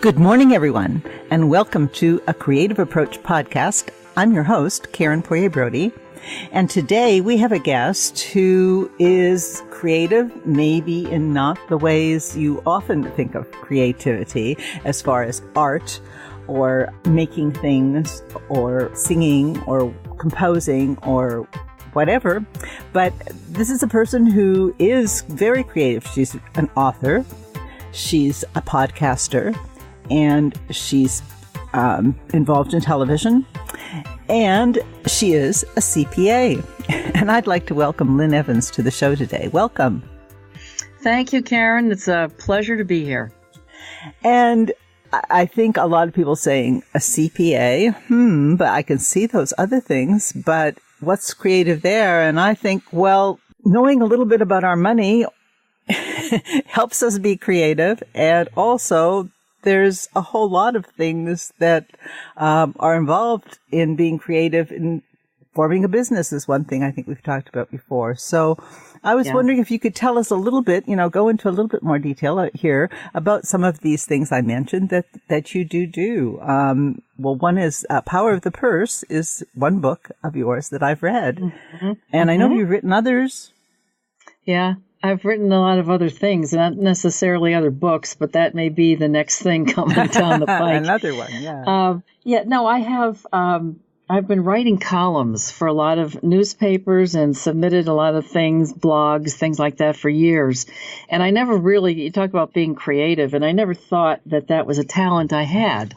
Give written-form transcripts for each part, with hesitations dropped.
Good morning, everyone, and welcome to a Creative Approach podcast. I'm your host, Karen Brody, and today we have a guest who is creative, maybe in not the ways you often think of creativity, as far as art or making things or singing or composing or whatever, but this is a person who is very creative. She's an author, she's a podcaster, and she's involved in television, and she is a CPA. And I'd like to welcome Lynn Evans to the show today. Welcome. Thank you, Karen. It's a pleasure to be here. And I think a lot of people saying a CPA, but I can see those other things, but what's creative there? And I think, well, knowing a little bit about our money helps us be creative, and also there's a whole lot of things that are involved in being creative. In forming a business is one thing I think we've talked about before. So I was wondering if you could tell us a little bit, go into a little bit more detail here about some of these things I mentioned that you do. Well, one is Power of the Purse is one book of yours that I've read. Mm-hmm. And I know you've written others. Yeah. I've written a lot of other things, not necessarily other books, but that may be the next thing coming down the pike. Another one, yeah. I have. I've been writing columns for a lot of newspapers and submitted a lot of things, blogs, things like that for years. And I never really, you talk about being creative, and I never thought that was a talent I had.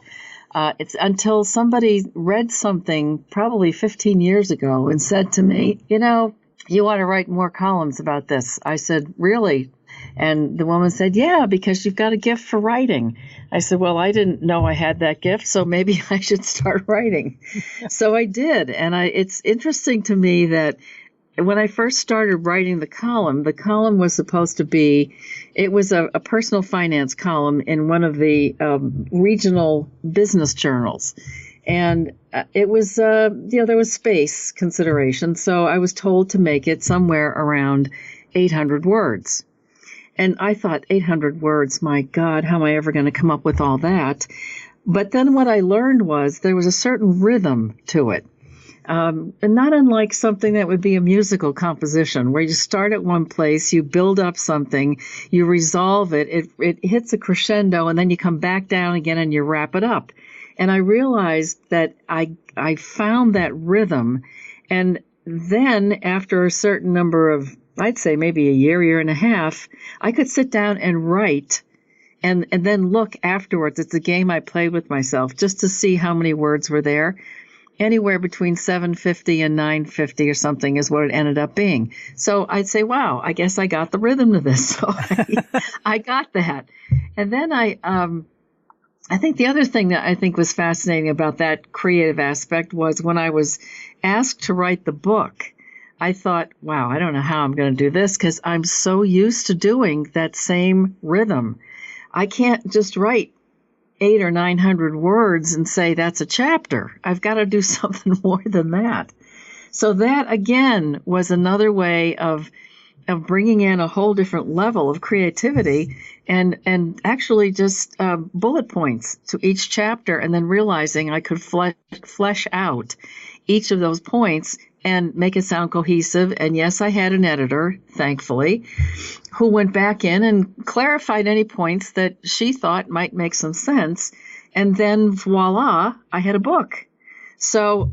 It's until somebody read something probably 15 years ago and said to me, you ought to write more columns about this. I said, really? And the woman said, yeah, because you've got a gift for writing. I said, well, I didn't know I had that gift, so maybe I should start writing. So I did. And it's interesting to me that when I first started writing the column was supposed to be, it was a personal finance column in one of the regional business journals. And it was, there was space consideration. So I was told to make it somewhere around 800 words. And I thought, 800 words, my God, how am I ever going to come up with all that? But then what I learned was there was a certain rhythm to it. And not unlike something that would be a musical composition, where you start at one place, you build up something, you resolve it, it hits a crescendo, and then you come back down again and you wrap it up. And I realized that I found that rhythm. And then after a certain number of, I'd say maybe a year and a half, I could sit down and write and then look afterwards. It's a game I played with myself just to see how many words were there. Anywhere between 750 and 950 or something is what it ended up being. So I'd say, wow, I guess I got the rhythm to this. So I got that. And then I think the other thing that I think was fascinating about that creative aspect was when I was asked to write the book, I thought, wow, I don't know how I'm going to do this because I'm so used to doing that same rhythm. I can't just write 800 or 900 words and say that's a chapter. I've got to do something more than that. So that, again, was another way of bringing in a whole different level of creativity and actually just bullet points to each chapter, and then realizing I could flesh out each of those points and make it sound cohesive. And yes, I had an editor, thankfully, who went back in and clarified any points that she thought might make some sense. And then voila, I had a book. So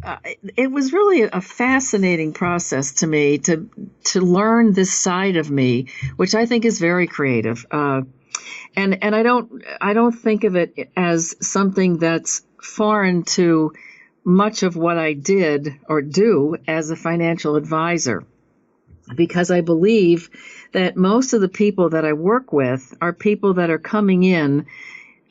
it was really a fascinating process to me to learn this side of me, which I think is very creative. And I don't think of it as something that's foreign to much of what I did or do as a financial advisor, because I believe that most of the people that I work with are people that are coming in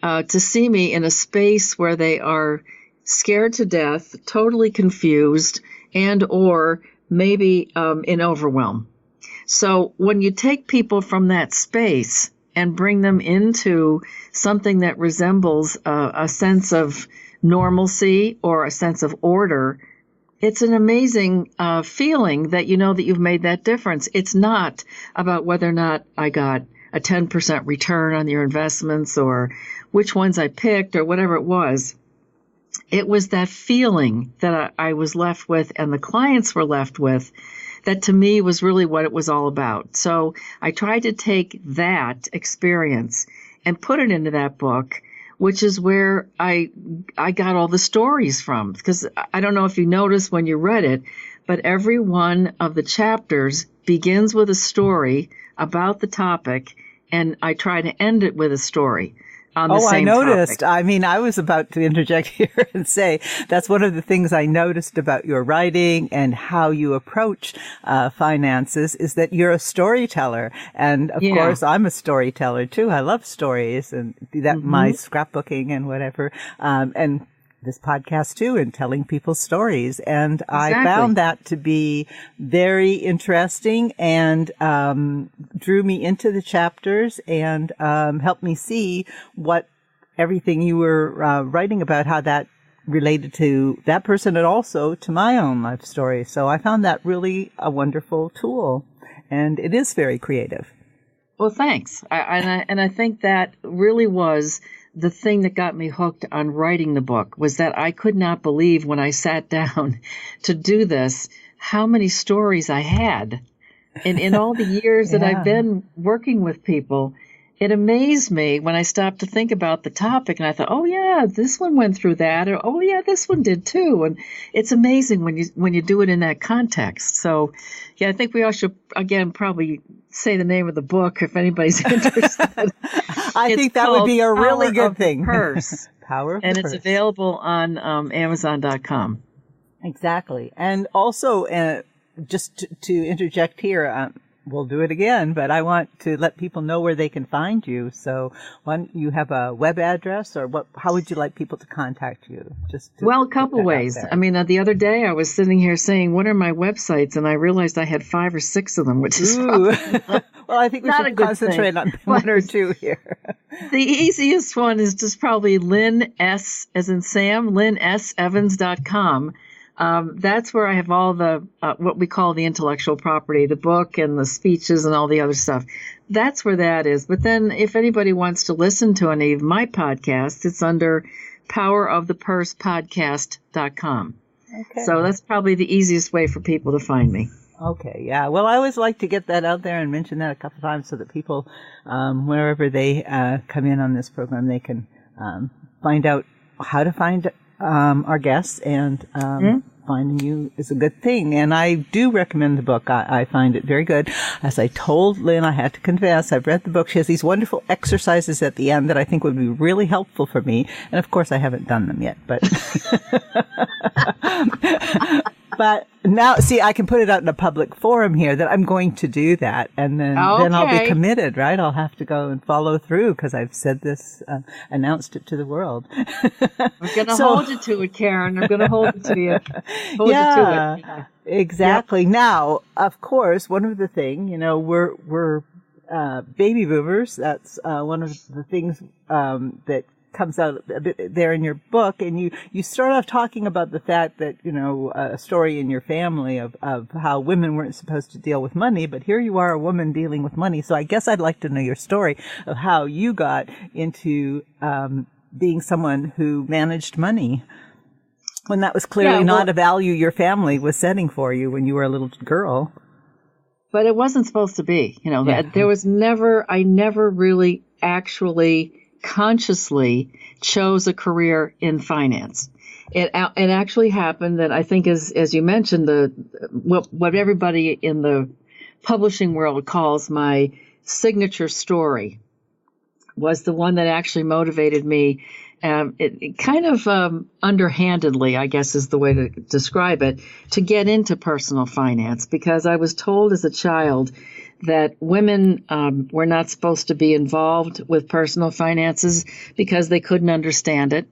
to see me in a space where they are scared to death, totally confused, and or maybe in overwhelm. So when you take people from that space and bring them into something that resembles a sense of normalcy or a sense of order, it's an amazing feeling that you know that you've made that difference. It's not about whether or not I got a 10% return on your investments or which ones I picked or whatever it was that feeling that I was left with and the clients were left with that to me was really what it was all about. So I tried to take that experience and put it into that book, which is where I got all the stories from. Because I don't know if you noticed when you read it, but every one of the chapters begins with a story about the topic, and I try to end it with a story on the same topic. I noticed. I mean, I was about to interject here and say that's one of the things I noticed about your writing and how you approach finances is that you're a storyteller. And of course, I'm a storyteller too. I love stories and do that my scrapbooking and whatever. And this podcast too, and telling people stories. And I found that to be very interesting and drew me into the chapters and helped me see what everything you were writing about, how that related to that person and also to my own life story. So I found that really a wonderful tool, and it is very creative. Well, thanks. I think that really was the thing that got me hooked on writing the book, was that I could not believe when I sat down to do this, how many stories I had. And in all the years that I've been working with people, it amazed me when I stopped to think about the topic and I thought, oh yeah, this one went through that, or oh yeah, this one did too. And it's amazing when you do it in that context. So yeah, I think we all should again probably say the name of the book if anybody's interested. I think that would be a really good thing. Purse. Power of the Purse. And Purse. It's available on Amazon.com. Exactly. And also, just to interject here, we'll do it again, but I want to let people know where they can find you. So, you have a web address, or how would you like people to contact you? Well, a couple ways. I mean, the other day I was sitting here saying, what are my websites? And I realized I had 5 or 6 of them, which is well, I think we should concentrate on one or two here. The easiest one is just probably Lynn S, as in Sam, LynnSEvans.com. That's where I have all the, what we call the intellectual property, the book and the speeches and all the other stuff. That's where that is. But then if anybody wants to listen to any of my podcasts, it's under powerofthepursepodcast.com. Okay. So that's probably the easiest way for people to find me. Okay, yeah. Well, I always like to get that out there and mention that a couple of times so that people, wherever they come in on this program, they can find out how to find our guests, and finding you is a good thing. And I do recommend the book. I find it very good. As I told Lynn, I had to confess, I've read the book. She has these wonderful exercises at the end that I think would be really helpful for me. And of course, I haven't done them yet, but but now, see, I can put it out in a public forum here that I'm going to do that. And then I'll be committed, right? I'll have to go and follow through because I've said this, announced it to the world. I'm going to hold you to it, Karen. I'm going to hold it to you. Hold you to it. Yeah. Exactly. Yep. Now, of course, one of the things, we're baby boomers. That's one of the things that comes out a bit there in your book, and you start off talking about the fact that a story in your family of how women weren't supposed to deal with money, but here you are, a woman dealing with money. So I guess I'd like to know your story of how you got into being someone who managed money when that was clearly not a value your family was setting for you when you were a little girl. But it wasn't supposed to be. There was I never really actually consciously chose a career in finance. It actually happened that I think, as you mentioned, what everybody in the publishing world calls my signature story was the one that actually motivated me. It kind of underhandedly, I guess is the way to describe it, to get into personal finance, because I was told as a child that women were not supposed to be involved with personal finances because they couldn't understand it.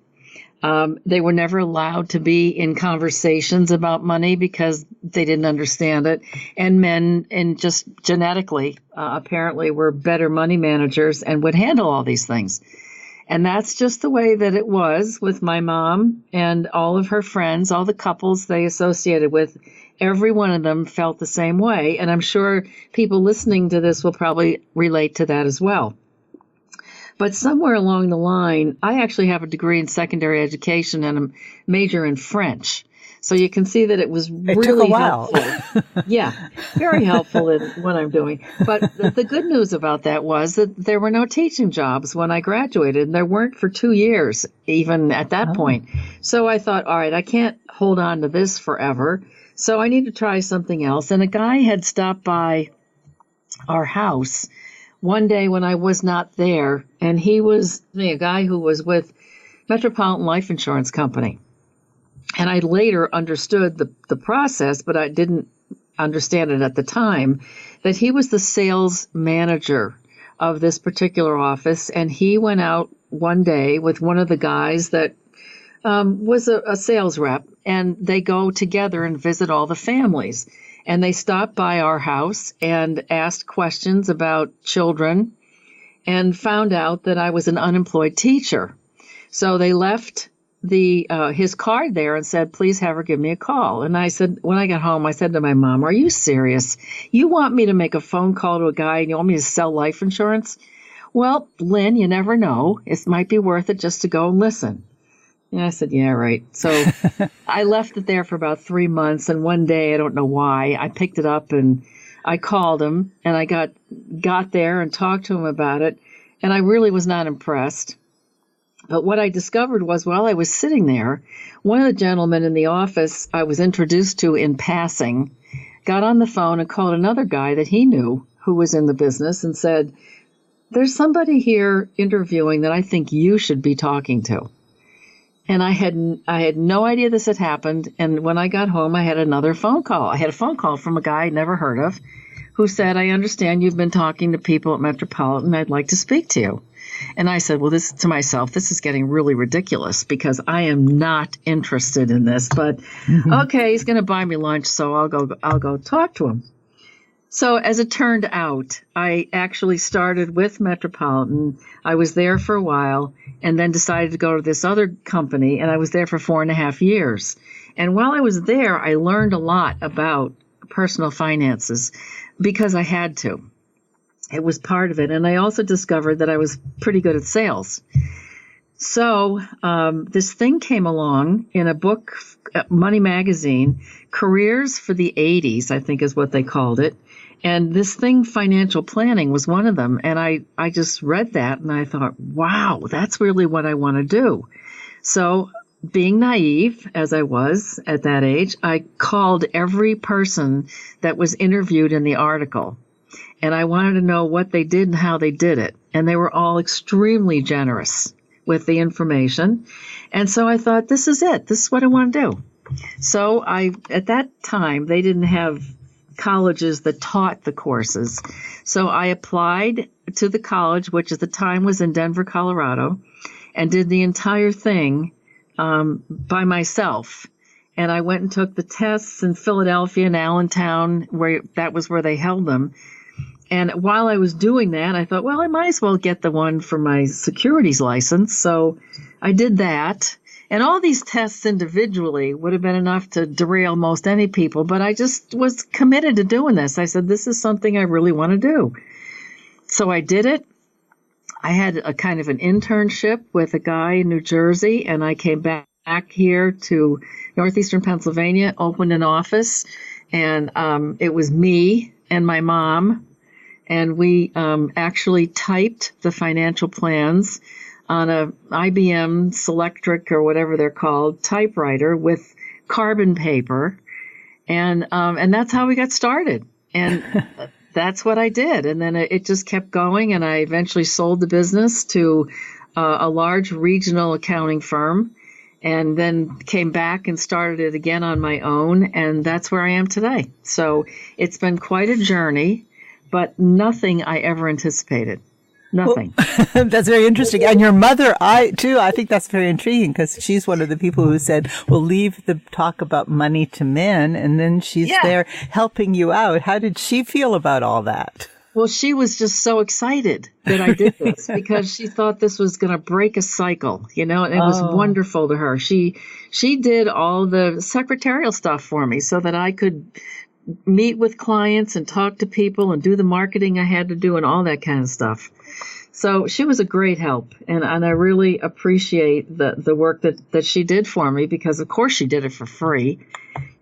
They were never allowed to be in conversations about money because they didn't understand it. And men, and just genetically, apparently were better money managers and would handle all these things. And that's just the way that it was with my mom and all of her friends, all the couples they associated with. Every one of them felt the same way. And I'm sure people listening to this will probably relate to that as well. But somewhere along the line, I actually have a degree in secondary education and a major in French. So you can see that it was It took a really while. helpful. Yeah, very helpful in what I'm doing. But the good news about that was that there were no teaching jobs when I graduated, and there weren't for 2 years, even at that point. So I thought, all right, I can't hold on to this forever. So I need to try something else. And a guy had stopped by our house one day when I was not there, and he was a guy who was with Metropolitan Life Insurance Company. And I later understood the process, but I didn't understand it at the time, that he was the sales manager of this particular office. And he went out one day with one of the guys that was a sales rep, and they go together and visit all the families. And they stopped by our house and asked questions about children and found out that I was an unemployed teacher. So they left his card there and said, please have her give me a call. And I said, when I got home, I said to my mom, are you serious? You want me to make a phone call to a guy and you want me to sell life insurance? Well, Lynn, you never know. It might be worth it just to go and listen. And I said, yeah, right. So I left it there for about 3 months. And one day, I don't know why, I picked it up and I called him and I got there and talked to him about it. And I really was not impressed. But what I discovered was while I was sitting there, one of the gentlemen in the office I was introduced to in passing got on the phone and called another guy that he knew who was in the business and said, there's somebody here interviewing that I think you should be talking to. And I had no idea this had happened. And when I got home, I had another phone call. I had a phone call from a guy I'd never heard of who said, I understand you've been talking to people at Metropolitan. I'd like to speak to you. And I said, well, this to myself, this is getting really ridiculous because I am not interested in this. But okay, he's going to buy me lunch, so I'll go talk to him. So as it turned out, I actually started with Metropolitan. I was there for a while and then decided to go to this other company, and I was there for 4.5 years. And while I was there, I learned a lot about personal finances because I had to. It was part of it. And I also discovered that I was pretty good at sales. So this thing came along in a book, Money Magazine, Careers for the 80s, I think is what they called it. And this thing, financial planning, was one of them. And I just read that and I thought, wow, that's really what I want to do. So being naive, as I was at that age, I called every person that was interviewed in the article. And I wanted to know what they did and how they did it. And they were all extremely generous with the information. And so I thought, this is it. This is what I want to do. So at that time, they didn't have colleges that taught the courses. So I applied to the college, which at the time was in Denver, Colorado, and did the entire thing by myself. And I went and took the tests in Philadelphia and Allentown, that was where they held them. And while I was doing that, I thought, well, I might as well get the one for my securities license. So I did that. And all these tests individually would have been enough to derail most any people. But I just was committed to doing this. I said, this is something I really want to do. So I did it. I had a kind of an internship with a guy in New Jersey. And I came back here to northeastern Pennsylvania, opened an office. And it was me and my mom. And we actually typed the financial plans on a IBM Selectric or whatever they're called typewriter with carbon paper. And that's how we got started. And that's what I did. And then it just kept going. And I eventually sold the business to a large regional accounting firm and then came back and started it again on my own. And that's where I am today. So it's been quite a journey. But nothing I ever anticipated. Nothing. Well, that's very interesting. And your mother, I think that's very intriguing because she's one of the people who said, we'll leave the talk about money to men. And then she's there helping you out. How did she feel about all that? Well, she was just so excited that I did this because she thought this was going to break a cycle, and it was wonderful to her. She did all the secretarial stuff for me so that I could meet with clients and talk to people and do the marketing I had to do and all that kind of stuff. So she was a great help, and I really appreciate the work that she did for me, because of course she did it for free,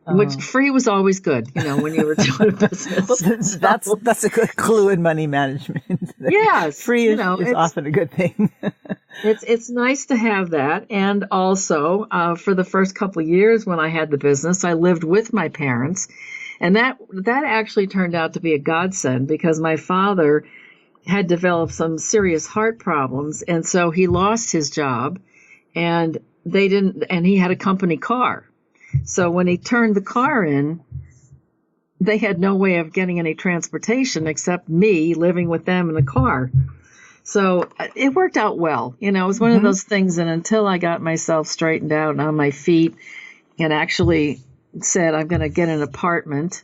which free was always good, when you were doing a business. That's a good clue in money management. Yes, free is often a good thing. It's nice to have that, and also for the first couple of years when I had the business, I lived with my parents, and that actually turned out to be a godsend, because my father had developed some serious heart problems, and so he lost his job, and he had a company car. So when he turned the car in, they had no way of getting any transportation except me living with them in the car. So it worked out well. It was one of those things, and until I got myself straightened out and on my feet and actually said I'm going to get an apartment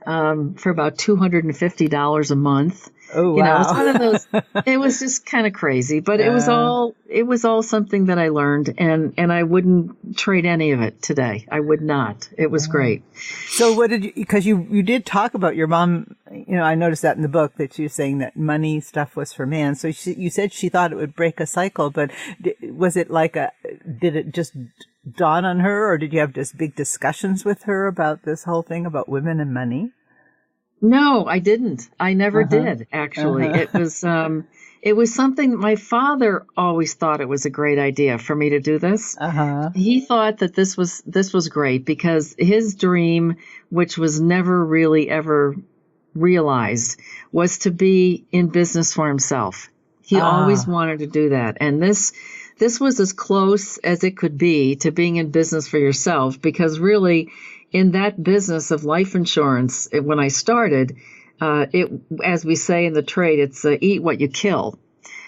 for about $250 a month. Oh, wow. It's one of those, it was just kind of crazy, but it was all something that I learned, and I wouldn't trade any of it today. I would not. It was great. So because you did talk about your mom, I noticed that in the book that she was saying that money stuff was for man. So you said she thought it would break a cycle, but was it did it just dawn on her, or did you have just big discussions with her about this whole thing about women and money? No, I didn't. I never did, actually. It was something my father always thought it was a great idea for me to do this. He thought that this was great, because his dream, which was never really ever realized, was to be in business for himself. He always wanted to do that. And this was as close as it could be to being in business for yourself, because really, in that business of life insurance, when I started, as we say in the trade, it's eat what you kill.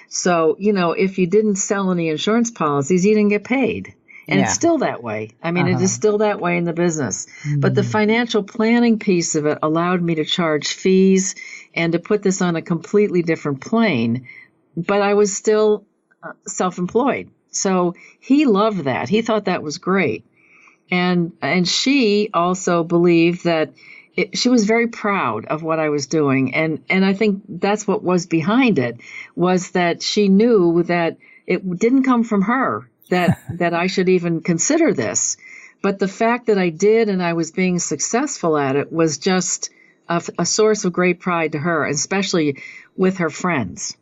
So, if you didn't sell any insurance policies, you didn't get paid. And it's still that way. I mean, it is still that way in the business. But the financial planning piece of it allowed me to charge fees and to put this on a completely different plane. But I was still self-employed. So he loved that. He thought that was great. And she also believed that she was very proud of what I was doing. And I think that's what was behind it, was that she knew that it didn't come from her that I should even consider this. But the fact that I did and I was being successful at it was just a source of great pride to her, especially with her friends.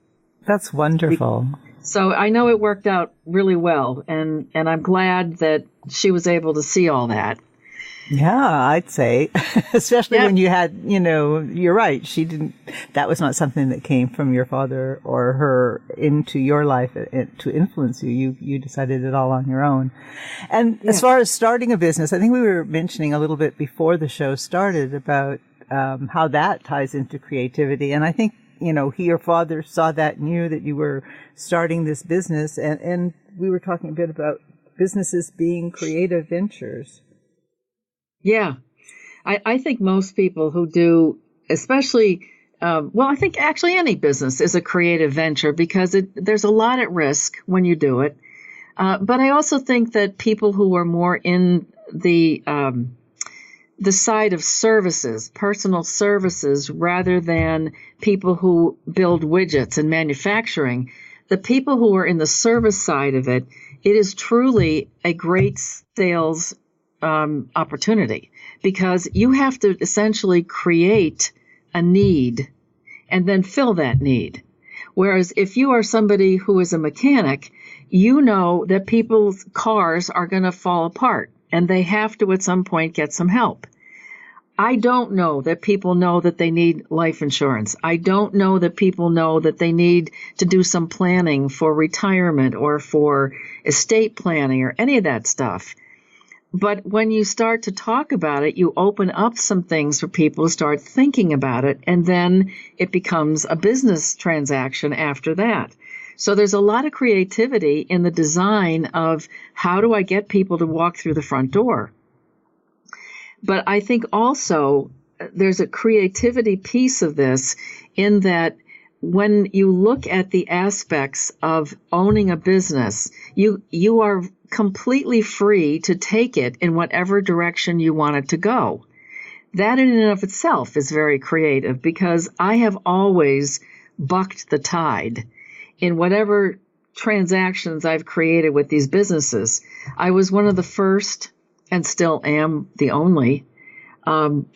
That's wonderful. So I know it worked out really well, and I'm glad that she was able to see all that. Yeah, I'd say, especially when you had, you're right. That was not something that came from your father or her into your life to influence you. You decided it all on your own. And as far as starting a business, I think we were mentioning a little bit before the show started about how that ties into creativity. And I think, your father saw that in you, that you were starting this business, and we were talking a bit about businesses being creative ventures. Yeah. I think most people who do, especially, I think actually any business is a creative venture, because there's a lot at risk when you do it. But I also think that people who are more in the side of services, personal services, rather than people who build widgets and manufacturing, the people who are in the service side of it, it is truly a great sales opportunity, because you have to essentially create a need and then fill that need. Whereas if you are somebody who is a mechanic, you know that people's cars are going to fall apart and they have to at some point get some help. I don't know that people know that they need life insurance. I don't know that people know that they need to do some planning for retirement or for estate planning or any of that stuff. But when you start to talk about it, you open up some things for people to start thinking about it, and then it becomes a business transaction after that. So there's a lot of creativity in the design of how do I get people to walk through the front door. But I think also there's a creativity piece of this, in that when you look at the aspects of owning a business, you are completely free to take it in whatever direction you want it to go. That in and of itself is very creative, because I have always bucked the tide. in whatever transactions I've created with these businesses, I was one of the first, and still am the only,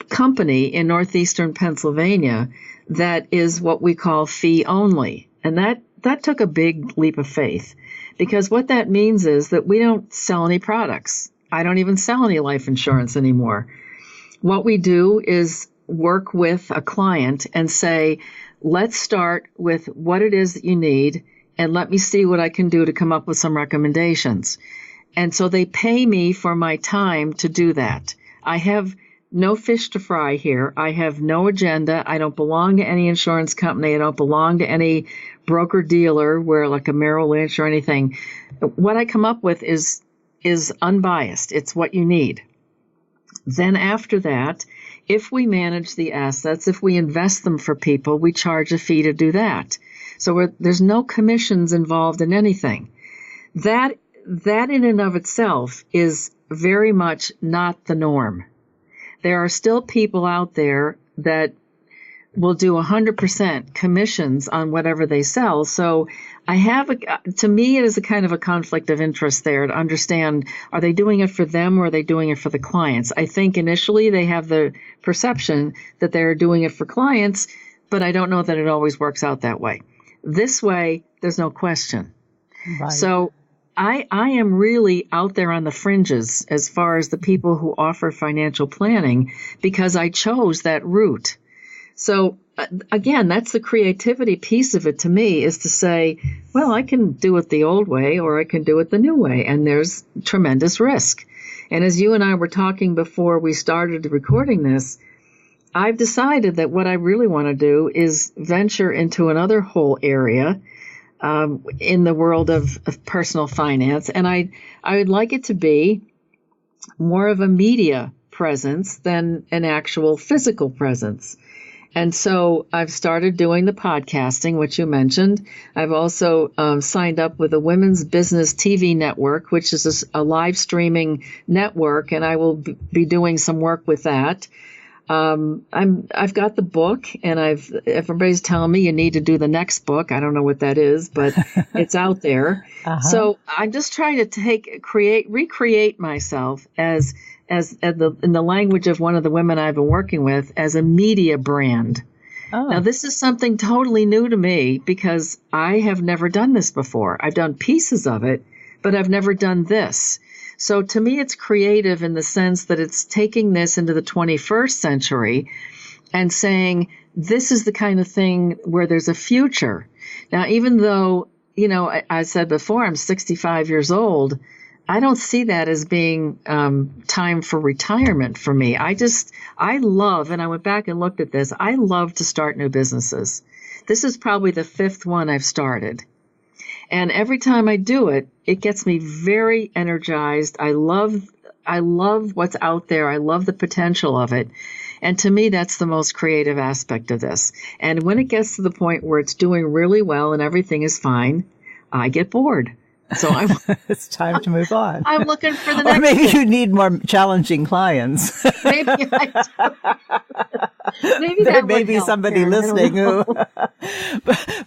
company in northeastern Pennsylvania that is what we call fee only. And that took a big leap of faith, because what that means is that we don't sell any products. I don't even sell any life insurance anymore. What we do is work with a client and say, let's start with what it is that you need, and let me see what I can do to come up with some recommendations. And so they pay me for my time to do that. I have no fish to fry here. I have no agenda. I don't belong to any insurance company. I don't belong to any broker dealer where like a Merrill Lynch or anything. What I come up with is unbiased. It's what you need. Then after that, if we manage the assets, if we invest them for people, we charge a fee to do that. So there's no commissions involved in anything. That in and of itself is very much not the norm. There are still people out there that will do 100% commissions on whatever they sell. So to me, it is a kind of a conflict of interest there to understand, are they doing it for them or are they doing it for the clients? I think initially they have the perception that they're doing it for clients, but I don't know that it always works out that way. This way, there's no question. Right. So I am really out there on the fringes as far as the people who offer financial planning, because I chose that route. So again, that's the creativity piece of it to me, is to say, well, I can do it the old way or I can do it the new way. And there's tremendous risk. And as you and I were talking before we started recording this, I've decided that what I really want to do is venture into another whole area in the world of personal finance. And I would like it to be more of a media presence than an actual physical presence. And so I've started doing the podcasting, which you mentioned. I've also signed up with a women's business TV network, which is a live streaming network, and I will be doing some work with that. I've got the book, and everybody's telling me you need to do the next book. I don't know what that is, but it's out there. Uh-huh. So I'm just trying to recreate myself as in the language of one of the women I've been working with, as a media brand. Oh. Now, this is something totally new to me because I have never done this before. I've done pieces of it, but I've never done this. So to me, it's creative in the sense that it's taking this into the 21st century and saying, this is the kind of thing where there's a future. Now, even though, I said before, I'm 65 years old, I don't see that as being time for retirement for me. I love, and I went back and looked at this, I love to start new businesses. This is probably the fifth one I've started. And every time I do it, it gets me very energized. I love what's out there. I love the potential of it. And to me, that's the most creative aspect of this. And when it gets to the point where it's doing really well and everything is fine, I get bored. So it's time to move on. I'm looking for the next. Or maybe you need more challenging clients. Maybe I do. Maybe there may be somebody listening who.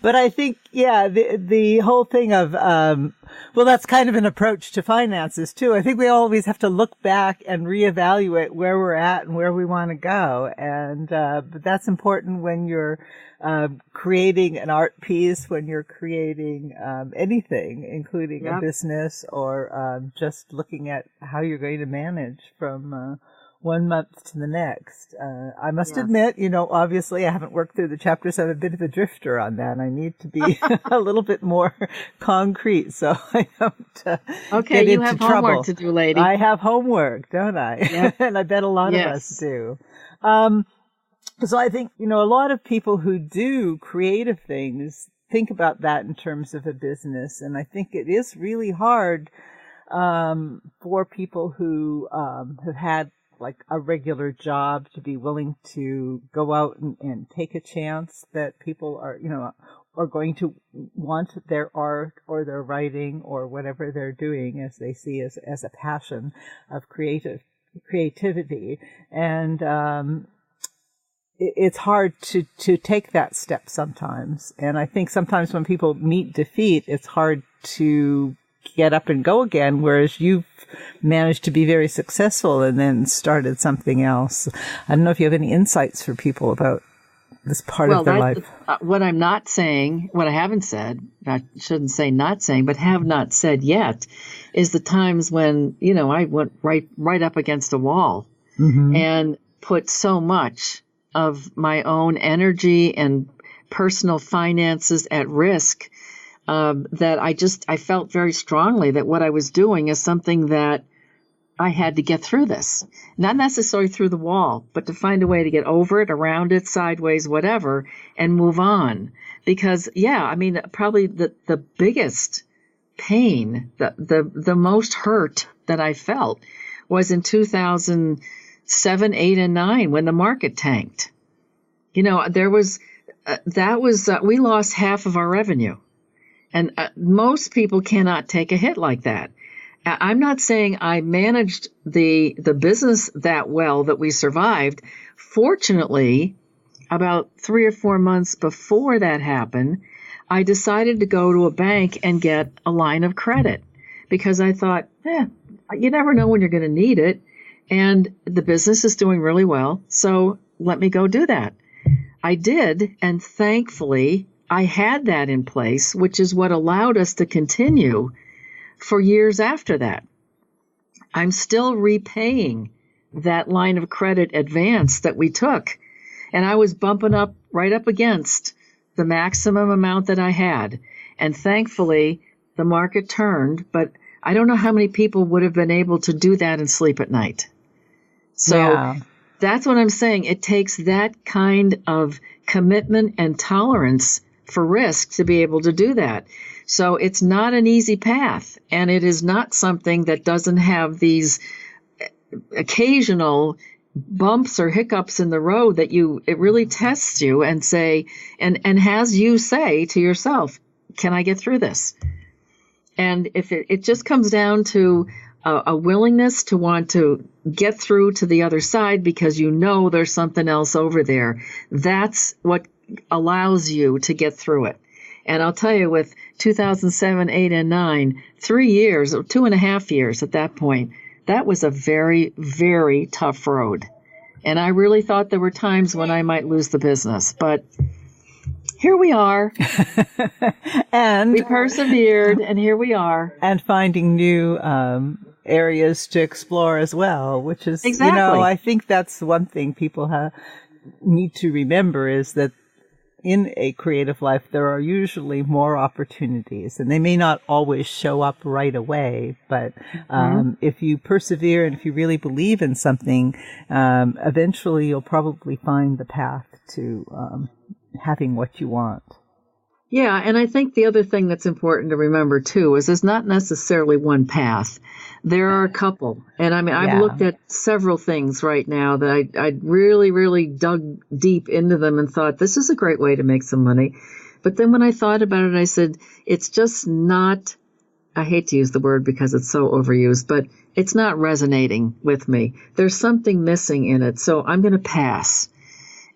but I think, the whole thing of, that's kind of an approach to finances too. I think we always have to look back and reevaluate where we're at and where we want to go. And, but that's important when you're creating an art piece, when you're creating anything, including a business, or just looking at how you're going to manage from one month to the next. I must admit, obviously I haven't worked through the chapters. I'm a bit of a drifter on that. I need to be a little bit more concrete so I don't get you into have trouble. Homework to do, lady. I have homework, don't I? Yep. And I bet a lot of us do. So I think, a lot of people who do creative things think about that in terms of a business. And I think it is really hard for people who have had like a regular job to be willing to go out and take a chance that people are going to want their art or their writing or whatever they're doing as they see as a passion of creativity. And it's hard to take that step sometimes. And I think sometimes when people meet defeat, it's hard to get up and go again, whereas you've managed to be very successful and then started something else. I don't know if you have any insights for people about this part of their life. What I'm not saying, what I haven't said, I shouldn't say not saying, but have not said yet, is the times when, I went right up against a wall and put so much of my own energy and personal finances at risk that I felt very strongly that what I was doing is something that I had to get through this. Not necessarily through the wall, but to find a way to get over it, around it, sideways, whatever, and move on. Because, probably the biggest pain, the most hurt that I felt was in 2007, 8, and 9 when the market tanked. There was, we lost half of our revenue. And most people cannot take a hit like that. I'm not saying I managed the business that well that we survived. Fortunately, about 3 or 4 months before that happened, I decided to go to a bank and get a line of credit because I thought, you never know when you're going to need it. And the business is doing really well. So let me go do that. I did. And thankfully, I had that in place, which is what allowed us to continue for years after that. I'm still repaying that line of credit advance that we took. And I was bumping up right up against the maximum amount that I had. And thankfully, the market turned, but I don't know how many people would have been able to do that and sleep at night. So that's what I'm saying. It takes that kind of commitment and tolerance for risk to be able to do that. So it's not an easy path, and it is not something that doesn't have these occasional bumps or hiccups in the road that it really tests you and say, and has you say to yourself, can I get through this? And if it just comes down to a willingness to want to get through to the other side because there's something else over there, that's what allows you to get through it. And I'll tell you, with 2007, 8, and 9, 3 years, or 2.5 years at that point, that was a very, very tough road. And I really thought there were times when I might lose the business. But here we are. And we persevered, and here we are. And finding new areas to explore as well, which is, exactly. I think that's one thing people need to remember is that in a creative life, there are usually more opportunities, and they may not always show up right away. But if you persevere and if you really believe in something, eventually you'll probably find the path to having what you want. Yeah, and I think the other thing that's important to remember, too, is there's not necessarily one path. There are a couple. And I've looked at several things right now that I really, really dug deep into them and thought, this is a great way to make some money. But then when I thought about it, I said, it's just not, I hate to use the word because it's so overused, but it's not resonating with me. There's something missing in it. So I'm going to pass.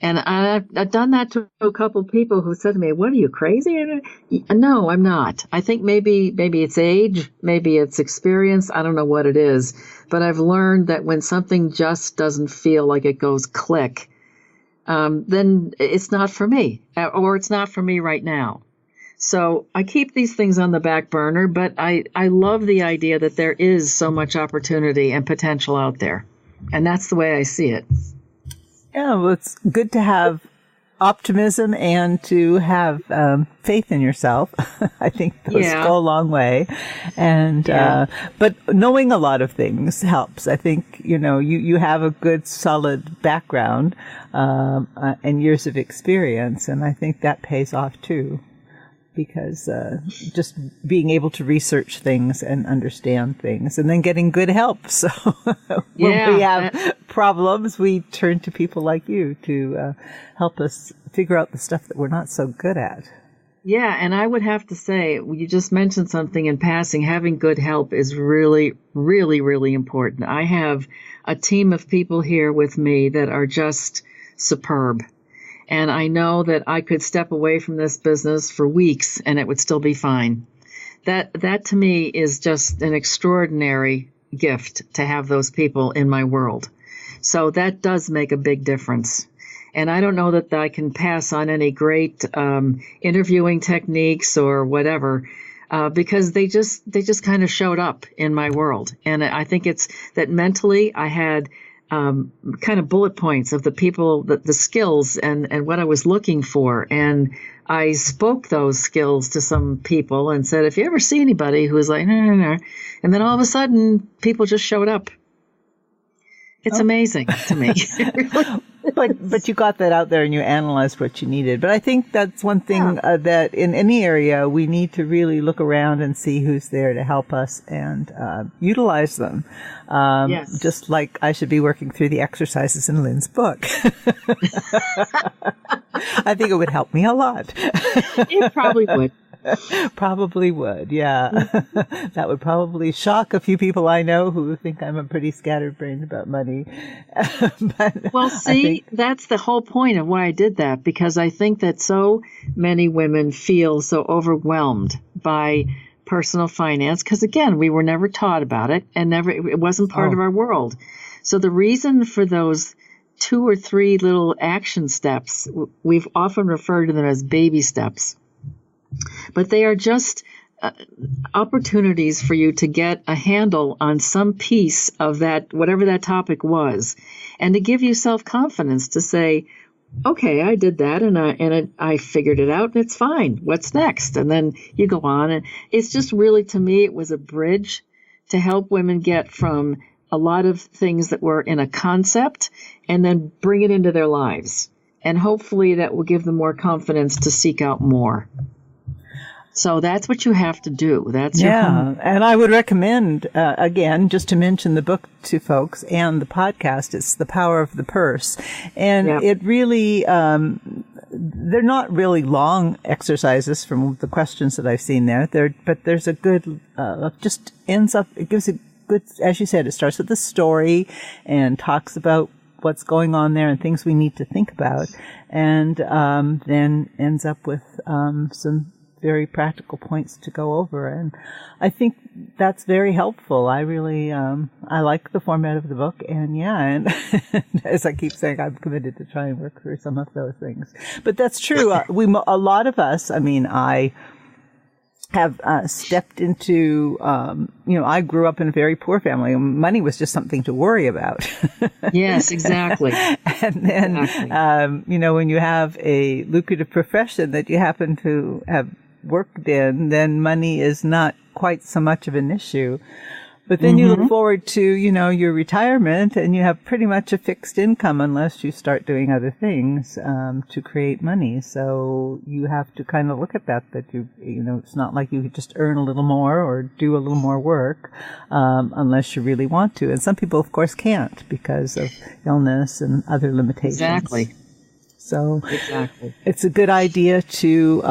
And I've done that to a couple of people who said to me, what, are you crazy? No, I'm not. I think maybe it's age, maybe it's experience. I don't know what it is. But I've learned that when something just doesn't feel like it goes click, then it's not for me, or it's not for me right now. So I keep these things on the back burner, but I love the idea that there is so much opportunity and potential out there. And that's the way I see it. Yeah, well, it's good to have optimism and to have faith in yourself. I think those go a long way. And but knowing a lot of things helps. I think, you have a good solid background and years of experience, and I think that pays off too. Because just being able to research things and understand things and then getting good help. So when we have problems, we turn to people like you to help us figure out the stuff that we're not so good at. Yeah, and I would have to say, you just mentioned something in passing. Having good help is really, really, really important. I have a team of people here with me that are just superb. And I know that I could step away from this business for weeks and it would still be fine. That to me is just an extraordinary gift to have those people in my world. So that does make a big difference. And I don't know that I can pass on any great interviewing techniques or whatever, because they just kind of showed up in my world. And I think it's that mentally I had kind of bullet points of the people, the skills and what I was looking for. And I spoke those skills to some people and said, if you ever see anybody who is like, no. And then all of a sudden people just showed up. It's amazing to me. But you got that out there and you analyzed what you needed. But I think that's one thing that in any area we need to really look around and see who's there to help us and utilize them. Yes. Just like I should be working through the exercises in Lynn's book. I think it would help me a lot. It probably would. Probably would, yeah. That would probably shock a few people I know who think I'm a pretty scatterbrained about money. Well, see, that's the whole point of why I did that, because I think that so many women feel so overwhelmed by personal finance, because again, we were never taught about it and it wasn't part of our world. So the reason for those 2 or 3 little action steps, we've often referred to them as baby steps. But they are just opportunities for you to get a handle on some piece of that, whatever that topic was, and to give you self-confidence to say, okay, I did that and I figured it out and it's fine. What's next? And then you go on. And it's just really, to me, it was a bridge to help women get from a lot of things that were in a concept and then bring it into their lives. And hopefully that will give them more confidence to seek out more. So that's what you have to do. That's and I would recommend, again, just to mention the book to folks and the podcast, it's The Power of the Purse. And it really, they're not really long exercises from the questions that I've seen there. But there's a good, just ends up, it gives a good, as you said, it starts with the story and talks about what's going on there and things we need to think about. And then ends up with some very practical points to go over. And I think that's very helpful. I really, I like the format of the book. And and as I keep saying, I'm committed to try and work through some of those things. But that's true. A lot of us, I mean, I have stepped into, I grew up in a very poor family. Money was just something to worry about. Yes, exactly. And then, when you have a lucrative profession that you happen to have worked in, then money is not quite so much of an issue. But then you look forward to, your retirement and you have pretty much a fixed income unless you start doing other things to create money. So you have to kind of look at that it's not like you could just earn a little more or do a little more work unless you really want to. And some people, of course, can't because of illness and other limitations. Exactly. So it's a good idea to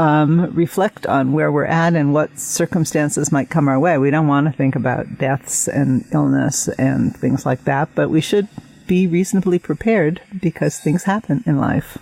reflect on where we're at and what circumstances might come our way. We don't want to think about deaths and illness and things like that, but we should be reasonably prepared because things happen in life.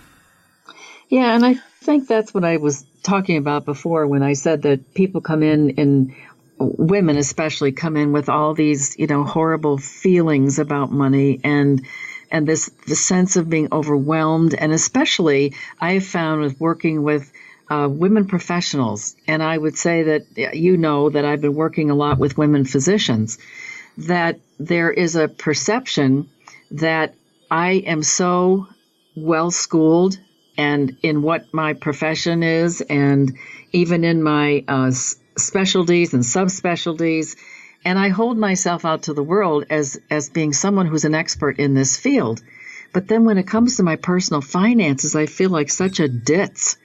Yeah, and I think that's what I was talking about before when I said that people come in, and women especially come in with all these, horrible feelings about money and the sense of being overwhelmed. And especially I have found with working with women professionals, and I would say that, that I've been working a lot with women physicians, that there is a perception that I am so well schooled and in what my profession is, and even in my specialties and subspecialties. And I hold myself out to the world as being someone who's an expert in this field. But then when it comes to my personal finances, I feel like such a ditz.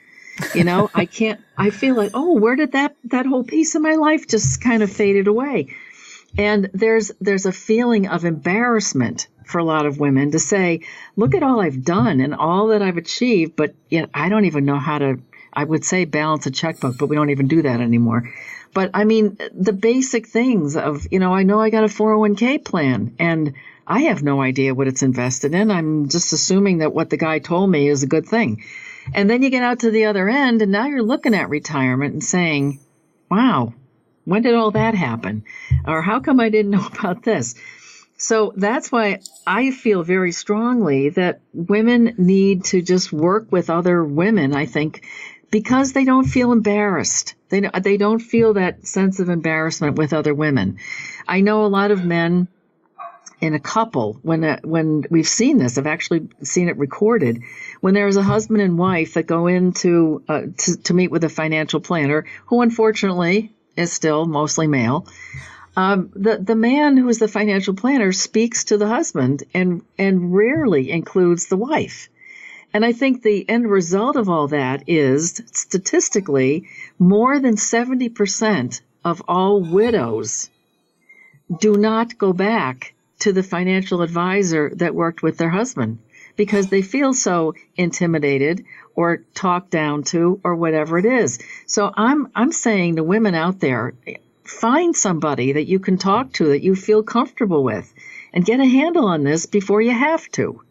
I feel like, where did that whole piece of my life just kind of faded away? And there's a feeling of embarrassment for a lot of women to say, look at all I've done and all that I've achieved, but yet I don't even know how to I would say balance a checkbook, but we don't even do that anymore. But I mean, the basic things of, I know I got a 401k plan and I have no idea what it's invested in. I'm just assuming that what the guy told me is a good thing. And then you get out to the other end and now you're looking at retirement and saying, wow, when did all that happen? Or how come I didn't know about this? So that's why I feel very strongly that women need to just work with other women, I think, because they don't feel embarrassed. They don't feel that sense of embarrassment with other women. I know a lot of men in a couple, when we've seen this, I've actually seen it recorded, when there's a husband and wife that go in to meet with a financial planner, who unfortunately is still mostly male. The man who is the financial planner speaks to the husband and rarely includes the wife. And I think the end result of all that is, statistically, more than 70% of all widows do not go back to the financial advisor that worked with their husband because they feel so intimidated or talked down to or whatever it is. So I'm saying to women out there, find somebody that you can talk to that you feel comfortable with and get a handle on this before you have to,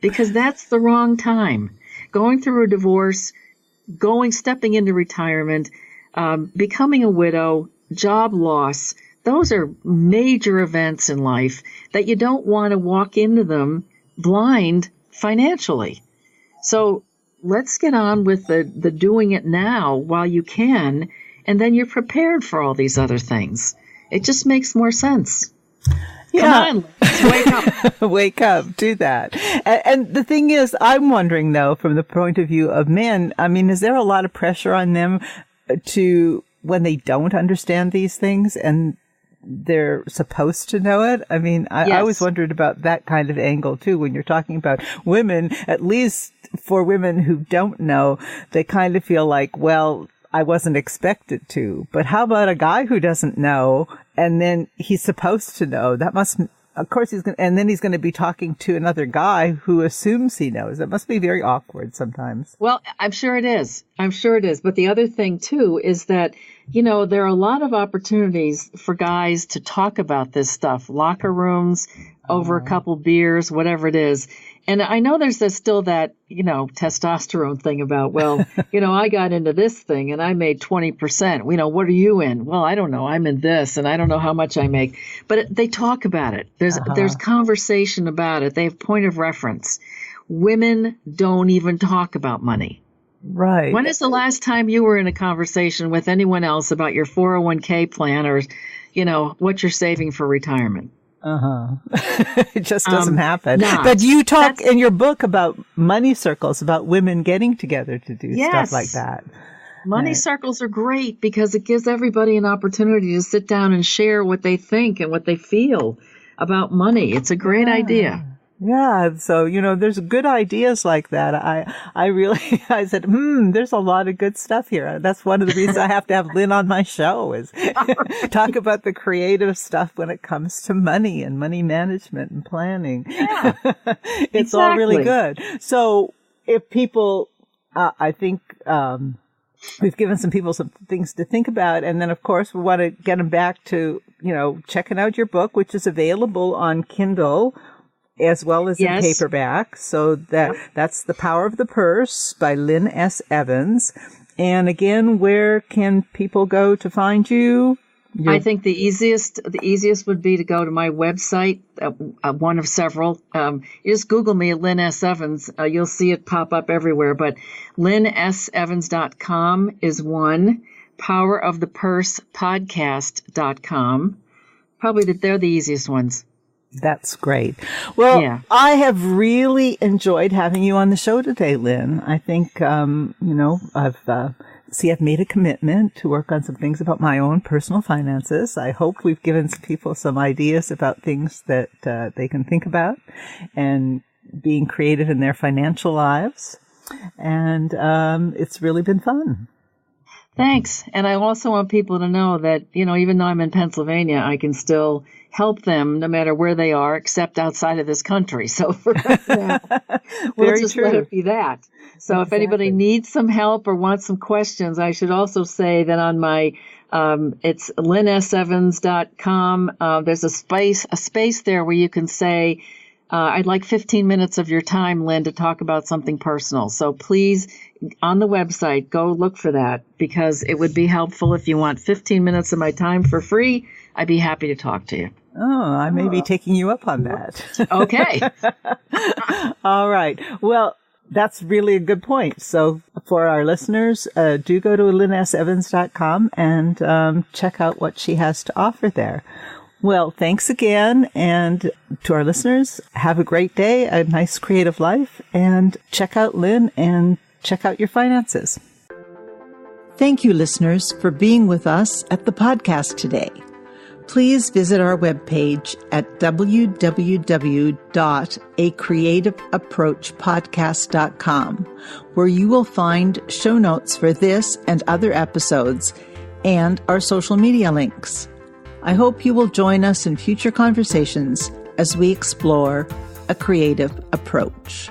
because that's the wrong time. Going through a divorce, stepping into retirement, becoming a widow, job loss, those are major events in life that you don't want to walk into them blind financially. So let's get on with the doing it now while you can, and then you're prepared for all these other things. It just makes more sense. Yeah. Come on, let's wake up. Wake up, do that. And the thing is, I'm wondering, though, from the point of view of men, I mean, is there a lot of pressure on them to, when they don't understand these things and they're supposed to know it? I mean, I always wondered about that kind of angle, too, when you're talking about women. At least for women who don't know, they kind of feel like, well, I wasn't expected to. But how about a guy who doesn't know and then he's supposed to know? That must, of course, and then he's going to be talking to another guy who assumes he knows. That must be very awkward sometimes. Well, I'm sure it is. But the other thing, too, is that, there are a lot of opportunities for guys to talk about this stuff, locker rooms, over a couple beers, whatever it is. And I know there's still that, testosterone thing about, well, I got into this thing and I made 20%. What are you in? Well, I don't know. I'm in this and I don't know how much I make. But they talk about it. There's conversation about it. They have point of reference. Women don't even talk about money. Right. When is the last time you were in a conversation with anyone else about your 401k plan or, what you're saving for retirement? It just doesn't happen. Not. But you talk in your book about money circles, about women getting together to do stuff like that. Money circles are great because it gives everybody an opportunity to sit down and share what they think and what they feel about money. It's a great idea. Yeah. So, there's good ideas like that. I said, there's a lot of good stuff here. That's one of the reasons I have to have Lynn on my show, is talk about the creative stuff when it comes to money and money management and planning. Yeah, it's all really good. So if people, I think, we've given some people some things to think about. And then, of course, we want to get them back to, checking out your book, which is available on Kindle as well as in paperback. So that's The Power of the Purse by Lynn S. Evans. And again, where can people go to find you? I think the easiest would be to go to my website, one of several. You just Google me, Lynn S. Evans. You'll see it pop up everywhere. But lynnsevans.com is one. powerofthepurse.podcast.com. Probably they're the easiest ones. That's great. Well, I have really enjoyed having you on the show today, Lynn. I think, I've made a commitment to work on some things about my own personal finances. I hope we've given some people some ideas about things that they can think about and being creative in their financial lives. And it's really been fun. Thanks. And I also want people to know that, even though I'm in Pennsylvania, I can still help them no matter where they are, except outside of this country. So for now, we'll just let it be that. So if anybody needs some help or wants some questions, I should also say that on my it's lynnsevans.com. There's a space there where you can say, I'd like 15 minutes of your time, Lynn, to talk about something personal. So please, on the website, go look for that, because it would be helpful. If you want 15 minutes of my time for free, I'd be happy to talk to you. Oh, I may be taking you up on that. Okay. All right. Well, that's really a good point. So for our listeners, do go to lynnsevans.com and check out what she has to offer there. Well, thanks again. And to our listeners, have a great day, a nice creative life, and check out Lynn and check out your finances. Thank you, listeners, for being with us at the podcast today. Please visit our webpage at www.acreativeapproachpodcast.com, where you will find show notes for this and other episodes and our social media links. I hope you will join us in future conversations as we explore a creative approach.